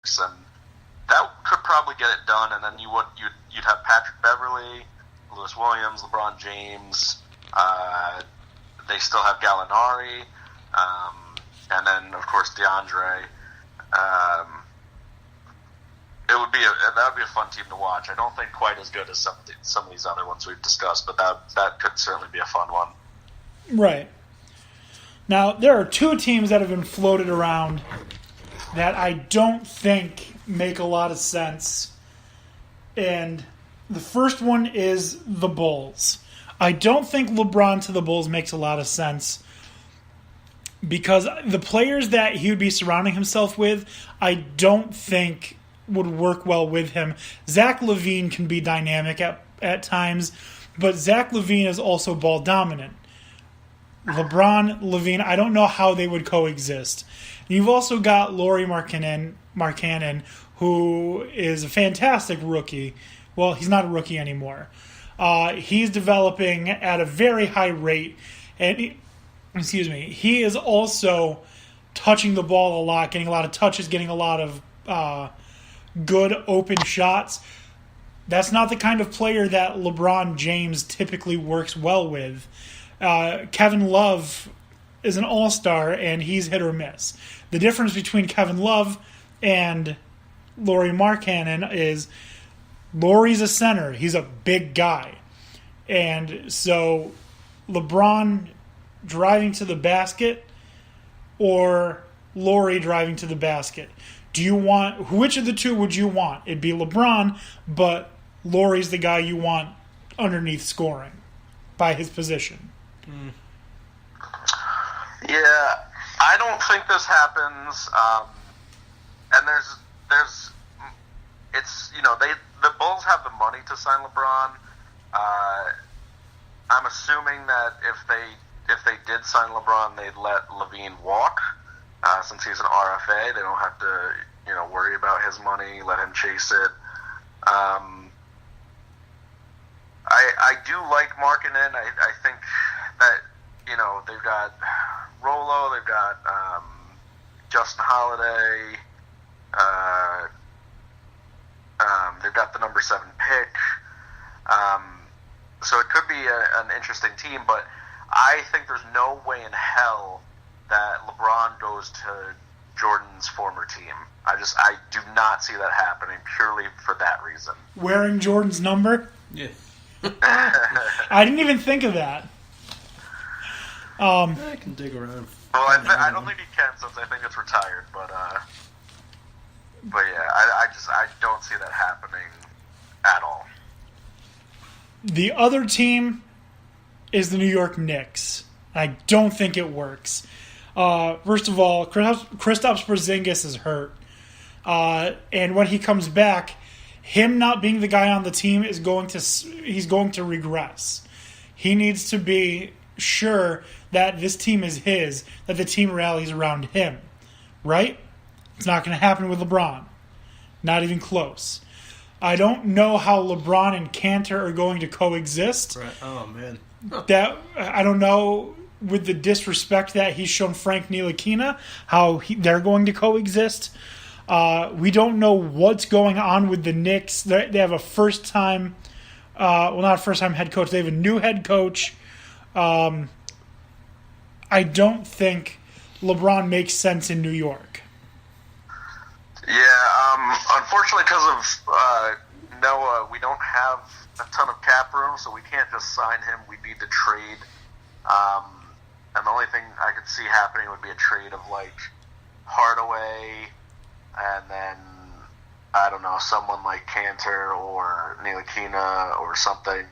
and that could probably get it done. And then you'd have Patrick Beverley, Lewis Williams, LeBron James. They still have Gallinari, and then of course DeAndre. That would be a fun team to watch. I don't think quite as good as some of these other ones we've discussed, but that could certainly be a fun one. Right. Now, there are two teams that have been floated around that I don't think make a lot of sense. And the first one is the Bulls. I don't think LeBron to the Bulls makes a lot of sense because the players that he would be surrounding himself with, I don't think would work well with him. Zach LaVine can be dynamic at times, but Zach LaVine is also ball dominant. LeBron, LaVine, I don't know how they would coexist. You've also got Lauri Markkanen, who is a fantastic rookie. Well, he's not a rookie anymore. He's developing at a very high rate, and he is also touching the ball a lot, getting a lot of touches, getting a lot of good open shots. That's not the kind of player that LeBron James typically works well with. Kevin Love is an all-star, and he's hit or miss. The difference between Kevin Love and Lauri Markkanen is Lauri's a center. He's a big guy. And so LeBron driving to the basket or Lauri driving to the basket? Which of the two would you want? It'd be LeBron, but Lauri's the guy you want underneath scoring by his position. Yeah, I don't think this happens. And the Bulls have the money to sign LeBron. I'm assuming that if they did sign LeBron, they'd let LaVine walk, since he's an RFA. They don't have to worry about his money. Let him chase it. I do like Markkanen. I think that they've got Rolo, they've got Justin Holiday, they've got the number 7 pick. So it could be an interesting team, but I think there's no way in hell that LeBron goes to Jordan's former team. I do not see that happening purely for that reason. Wearing Jordan's number? Yeah. I didn't even think of that. I can dig around. Well, I don't think he can since I think it's retired, but yeah, I don't see that happening at all. The other team is the New York Knicks. I don't think it works. First of all, Kristaps Porzingis is hurt. And when he comes back, him not being the guy on the team he's going to regress. He needs to be sure that this team is his, that the team rallies around him. Right? It's not going to happen with LeBron. Not even close. I don't know how LeBron and Cantor are going to coexist. Right. Oh, man. That I don't know, with the disrespect that he's shown Frank Ntilikina, how they're going to coexist. We don't know what's going on with the Knicks. They have a first-time, not a first-time head coach. They have a new head coach. I don't think LeBron makes sense in New York. Yeah, unfortunately, because of Noah, we don't have a ton of cap room, so we can't just sign him. We need to trade. And the only thing I could see happening would be a trade of, like, Hardaway, and then, I don't know, someone like Cantor or Ntilikina or something.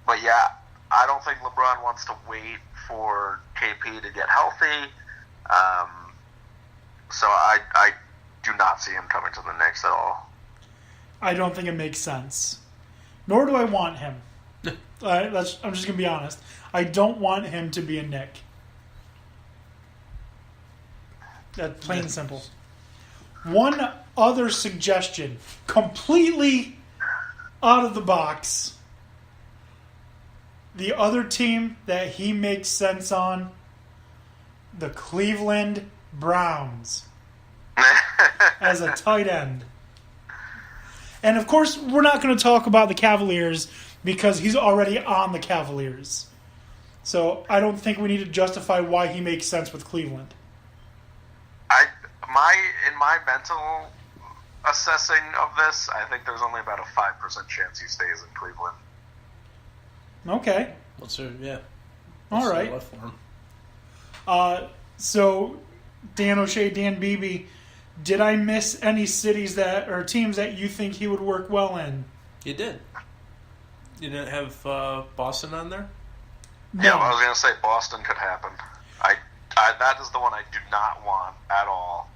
But yeah, I don't think LeBron wants to wait for KP to get healthy. So I do not see him coming to the Knicks at all. I don't think it makes sense. Nor do I want him. I'm just going to be honest. I don't want him to be a Knick. That's plain and simple. One other suggestion, completely out of the box. The other team that he makes sense on, the Cleveland Browns. as a tight end. And, of course, we're not going to talk about the Cavaliers because he's already on the Cavaliers. So I don't think we need to justify why he makes sense with Cleveland. In my mental assessing of this, I think there's only about a 5% chance he stays in Cleveland. Okay. All right. So, Dan O'Shea, Dan Beebe, did I miss any cities or teams that you think he would work well in? You did. You didn't have Boston on there? No. Yeah, I was going to say Boston could happen. That is the one I do not want at all.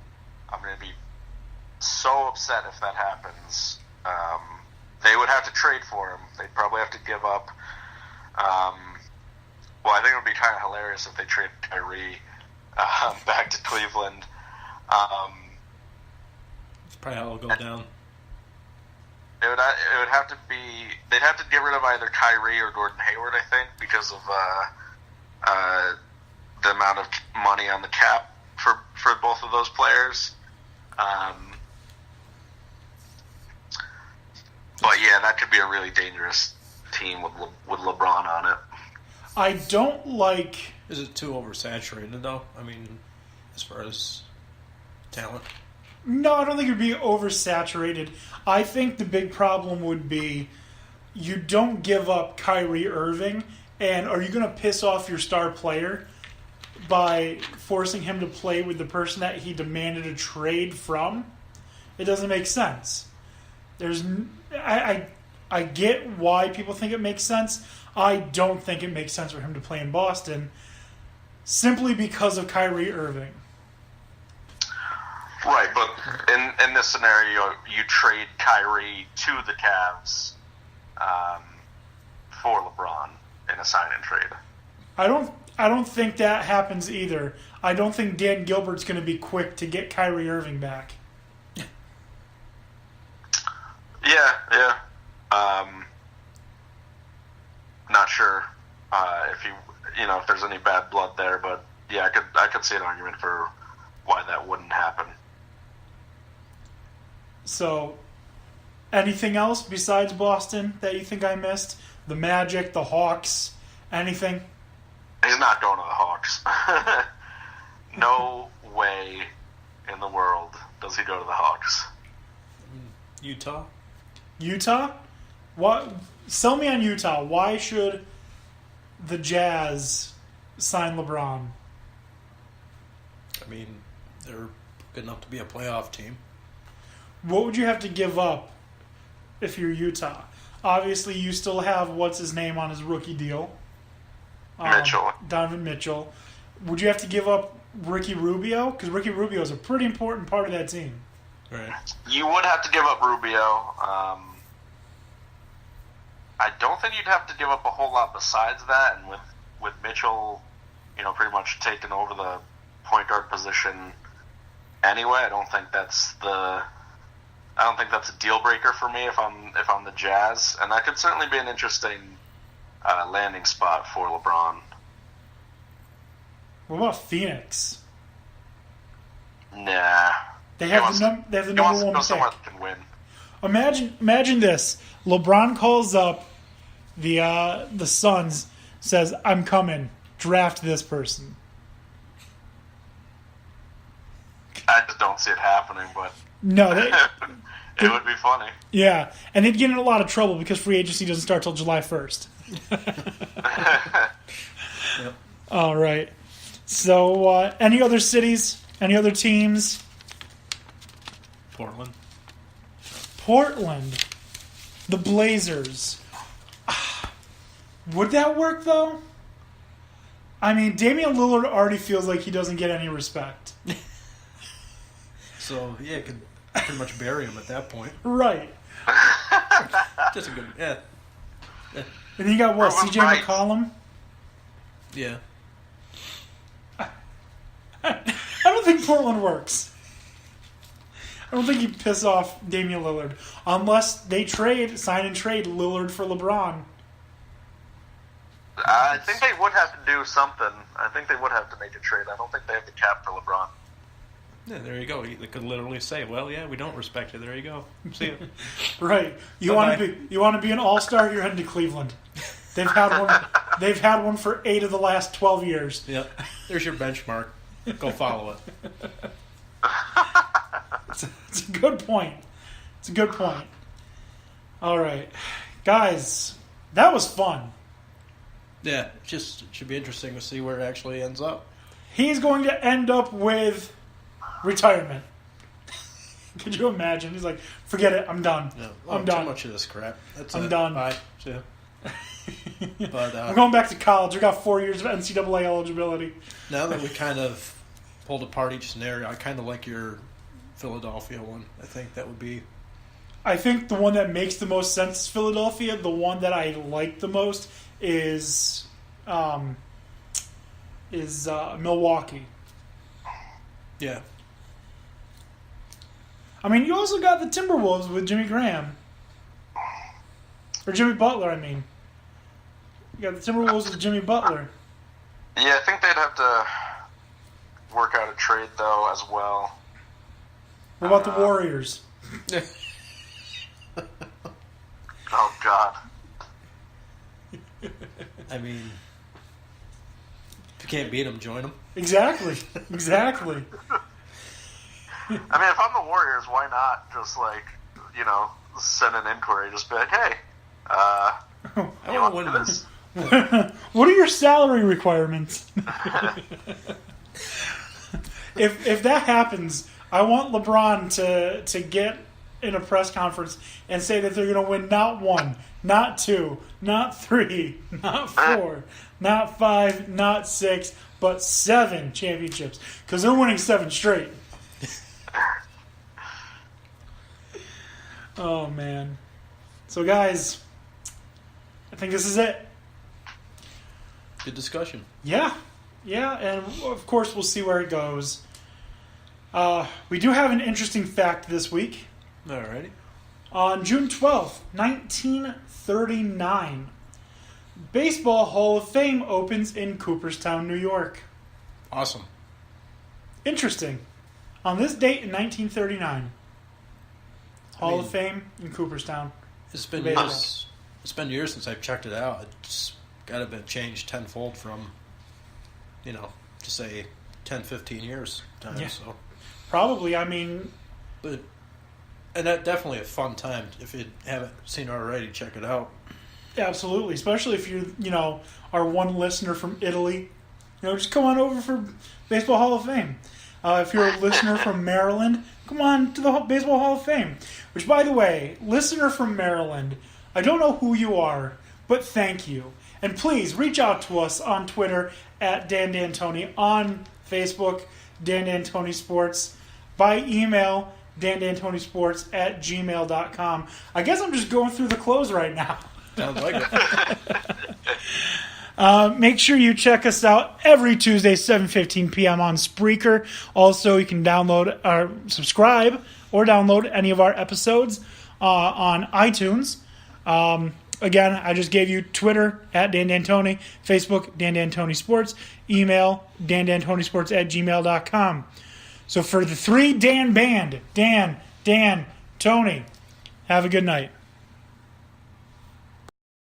I'm going to be so upset if that happens. They would have to trade for him. They'd probably have to give up. Well, I think it would be kind of hilarious if they traded Kyrie back to Cleveland. That's probably how it'll go down. It would have to be. They'd have to get rid of either Kyrie or Gordon Hayward, I think, because of the amount of money on the cap for both of those players. But yeah, that could be a really dangerous team with LeBron on it. I don't like. Is it too oversaturated though? I mean, as far as talent. No, I don't think it would be oversaturated. I think the big problem would be you don't give up Kyrie Irving, and are you going to piss off your star player by forcing him to play with the person that he demanded a trade from? It doesn't make sense. I get why people think it makes sense. I don't think it makes sense for him to play in Boston simply because of Kyrie Irving. Right, but in this scenario, you trade Kyrie to the Cavs for LeBron in a sign-and trade. I don't think that happens either. I don't think Dan Gilbert's going to be quick to get Kyrie Irving back. Yeah. Not sure if there's any bad blood there, but yeah, I could see an argument for why that wouldn't happen. So, anything else besides Boston that you think I missed? The Magic, the Hawks, anything? He's not going to the Hawks. No way in the world does he go to the Hawks. Utah? What? Sell me on Utah. Why should the Jazz sign LeBron? I mean, they're good enough to be a playoff team. What would you have to give up if you're Utah? Obviously, you still have what's-his-name on his rookie deal. Mitchell. Donovan Mitchell. Would you have to give up Ricky Rubio? Because Ricky Rubio is a pretty important part of that team. Right. You would have to give up Rubio. I don't think you'd have to give up a whole lot besides that, and with Mitchell, pretty much taking over the point guard position anyway, I don't think that's a deal breaker for me if I'm the Jazz, and that could certainly be an interesting landing spot for LeBron. What about Phoenix? Nah. They have the number one pick. Someone can win. Imagine this: LeBron calls up the Suns, says, "I'm coming. Draft this person." I just don't see it happening, but no, it would be funny. Yeah, and they'd get in a lot of trouble because free agency doesn't start till July 1st. Yep. All right. So, any other cities? Any other teams? Portland. The Blazers. Would that work, though? I mean, Damian Lillard already feels like he doesn't get any respect. So, yeah, it could pretty much bury him at that point. Right. Just a good, yeah. And you got what, CJ McCollum? Yeah. I don't think Portland works. I don't think you piss off Damian Lillard. Unless they sign and trade Lillard for LeBron. I think they would have to do something. I think they would have to make a trade. I don't think they have the cap for LeBron. Yeah, there you go. They could literally say, "Well, yeah, we don't respect you." There you go. See you. Right. You want to be an all-star? You're heading to Cleveland. They've had one. They've had one for 8 of the last 12 years. Yep. There's your benchmark. Go follow it. It's a good point. It's a good point. All right, guys, that was fun. Yeah, it should be interesting to see where it actually ends up. He's going to end up with retirement. Could you imagine? He's like, forget it, I'm done. Yeah, I'm done. Too much of this crap. I'm done. Bye. See ya. But I'm going back to college. I got 4 years of NCAA eligibility. Now that we kind of pulled apart each scenario, I kind of like your Philadelphia one. I think that would be... I think the one that makes the most sense is Philadelphia. The one that I like the most is Milwaukee. Yeah. I mean, you also got the Timberwolves with Jimmy Graham. Or Jimmy Butler, I mean. You got the Timberwolves with Jimmy Butler. Yeah, I think they'd have to work out a trade, though, as well. What about the Warriors? Oh, God. I mean, if you can't beat them, join them. Exactly. Exactly. I mean, if I'm the Warriors, why not just, send an inquiry? Just be like, hey, I you want want to to win do this? What are your salary requirements? If that happens, I want LeBron to get in a press conference and say that they're going to win not 1, not 2, not 3, not 4, not 5, not 6, but 7 championships. Because they're winning 7 straight. Oh, man. So, guys, I think this is it. Good discussion. Yeah, and of course we'll see where it goes. We do have an interesting fact this week. Alrighty. On June 12th, 1939, Baseball Hall of Fame opens in Cooperstown, New York. Awesome. Interesting. On this date in 1939, Hall of Fame in Cooperstown. It's been Baseball. years. It's been years since I've checked it out. It's got to have been changed tenfold from, to say 10, 15 years time. Yeah. So, Probably, I mean... And that definitely a fun time. If you haven't seen it already, check it out. Absolutely, especially if you're, our one listener from Italy. Just come on over for Baseball Hall of Fame. If you're a listener from Maryland, come on to the Baseball Hall of Fame. Which, by the way, listener from Maryland, I don't know who you are, but thank you. And please reach out to us on Twitter at Dan D'Antoni, on Facebook, Dan D'Antoni Sports, by email, dandantonisports@gmail.com. I guess I'm just going through the close right now. Sounds like it. Make sure you check us out every Tuesday, 7:15 p.m. on Spreaker. Also, you can download or subscribe or download any of our episodes on iTunes. Again, I just gave you Twitter at Dan D'Antoni, Facebook, Dan D'Antoni Sports, email, dandantonisports@gmail.com. So for the 3 Dan band, Dan, Tony, have a good night.